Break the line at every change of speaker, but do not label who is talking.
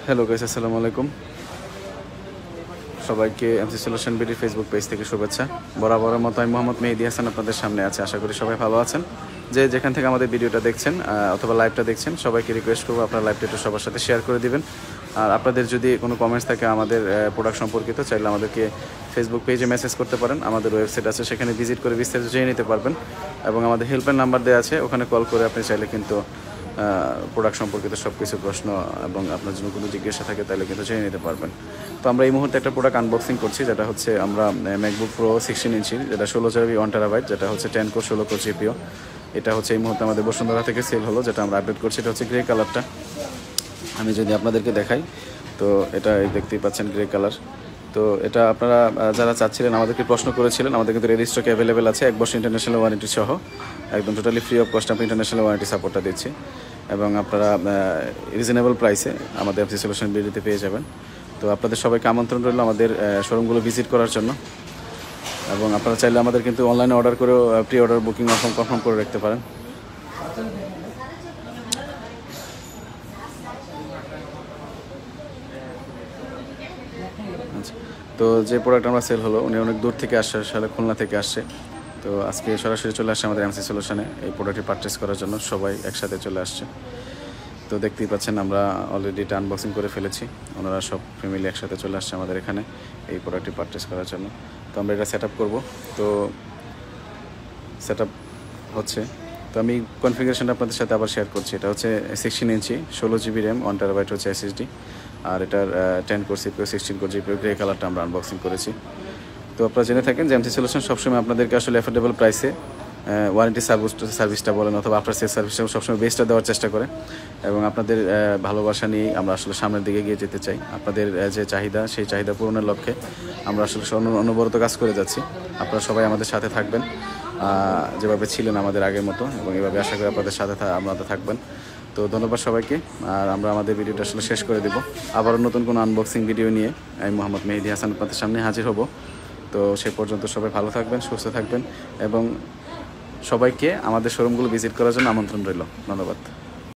Hello guys, আসসালামু আলাইকুম। সবাইকে MC solution BD Facebook page থেকে শুভেচ্ছা। বরাবরের মতো আমি মোহাম্মদ মেহেদী হাসান আপনাদের সামনে আছি। আশা করি সবাই ভালো আছেন। যেখান থেকে আমাদের ভিডিওটা দেখছেন অথবা লাইভটা দেখছেন, সবাইকে রিকোয়েস্ট করবো আপনারা লাইভটা একটু সবার সাথে শেয়ার করে দিবেন। আর আপনাদের যদি কোনো কমেন্টস থাকে আমাদের প্রোডাক্ট সম্পর্কিত, চাইলে আমাদেরকে ফেসবুক পেজে মেসেজ করতে পারেন। আমাদের ওয়েবসাইট আছে, সেখানে ভিজিট করে বিস্তারিত জেনে নিতে পারবেন। এবং আমাদের হেল্পলাইন নাম্বার দেওয়া আছে, ওখানে কল করে আপনি চাইলে কিন্তু প্রোডাক্ট সম্পর্কিত সব কিছু প্রশ্ন এবং আপনার জন্য কোনো জিজ্ঞাসা থাকে তাহলে কিন্তু জেনে নিতে পারবেন। তো আমরা এই মুহূর্তে একটা প্রোডাক্ট আনবক্সিং করছি, যেটা হচ্ছে আমরা ম্যাকবুক প্রো 16 ইঞ্চি, যেটা 16 GB 1 TB, যেটা হচ্ছে 10 কোর 16 কোর জিপিও। এটা হচ্ছে এই মুহূর্তে আমাদের বসুন্ধরা থেকে সেল হলো, যেটা আমরা আপডেট করছি। এটা হচ্ছে গ্রে কালারটা। আমি যদি আপনাদেরকে দেখাই, তো এটা দেখতেই পাচ্ছেন গ্রে কালার। তো এটা আপনারা যারা চাচ্ছিলেন, আমাদেরকে প্রশ্ন করেছিলেন, আমাদের কিন্তু রেডি স্টক অ্যাভেলেবেল আছে। 1 বছর ইন্টারন্যাশনাল ওয়ারেন্টি সহ একদম টোটালি ফ্রি অফ কস্ট আমরা ইন্টারন্যাশনাল ওয়ারেন্টি সাপোর্টটা দিচ্ছি। এবং আপনারা রিজনেবল প্রাইসে আমাদের এমসি সলিউশন বিডিতে পেয়ে যাবেন। তো আপনাদের সবাইকে আমন্ত্রণ রইল আমাদের শোরুমগুলো ভিজিট করার জন্য। এবং আপনারা চাইলে আমাদের কিন্তু অনলাইনে অর্ডার করেও প্রি অর্ডার বুকিং কনফার্ম করে রাখতে পারেন। আচ্ছা, তো যে প্রোডাক্ট আমরা সেল হলো, উনি অনেক দূর থেকে আসছে, আসলে খুলনা থেকে আসছে। তো আজকে সরাসরি চলে আসছে আমাদের এমসি সলিউশনে এই প্রোডাক্টটি পারচেস করার জন্য। সবাই একসাথে চলে আসছে। তো দেখতেই পাচ্ছেন আমরা অলরেডি এটা আনবক্সিং করে ফেলেছি। ওনারা সব ফ্যামিলি একসাথে চলে আসছে আমাদের এখানে এই প্রোডাক্টটি পারচেস করার জন্য। তো আমরা এটা সেট আপ করবো। তো সেট আপ হচ্ছে, তো আমি কনফিগারেশনটা আপনাদের সাথে আবার শেয়ার করছি। এটা হচ্ছে 16 ইঞ্চি 16 GB র্যাম 1 TB হচ্ছে SSD। আর এটার 10 core CPU 16 core GPU grey কালারটা আমরা আনবক্সিং করেছি। তো আপনারা জেনে থাকেন যে এমসি সলিউশন সবসময় আপনাদেরকে আসলে অ্যাফোর্ডেবল প্রাইসে ওয়ারেন্টি সার্ভিসটা বলেন অথবা আফটার সেল সার্ভিসটা সবসময় বেস্টটা দেওয়ার চেষ্টা করে। এবং আপনাদের ভালোবাসা নিয়েই আমরা আসলে সামনের দিকে এগিয়ে যেতে চাই। আপনাদের যে চাহিদা, সেই চাহিদা পূরণের লক্ষ্যে আমরা আসলে অনবরত কাজ করে যাচ্ছি। আপনারা সবাই আমাদের সাথে থাকবেন, যেভাবে ছিলেন আমাদের আগের মতো, এবং এভাবে আশা করি আপনাদের সাথে আপনারা থাকবেন। তো ধন্যবাদ সবাইকে। আর আমরা আমাদের ভিডিওটা আসলে শেষ করে দেব। আবারও নতুন কোনো আনবক্সিং ভিডিও নিয়ে আমি মোহাম্মদ মেহেদী হাসান আপনাদের সামনে হাজির হব। তো সে পর্যন্ত সবাই ভালো থাকবেন, সুস্থ থাকবেন, এবং সবাইকে আমাদের শোরুমগুলো ভিজিট করার জন্য আমন্ত্রণ রইল। ধন্যবাদ।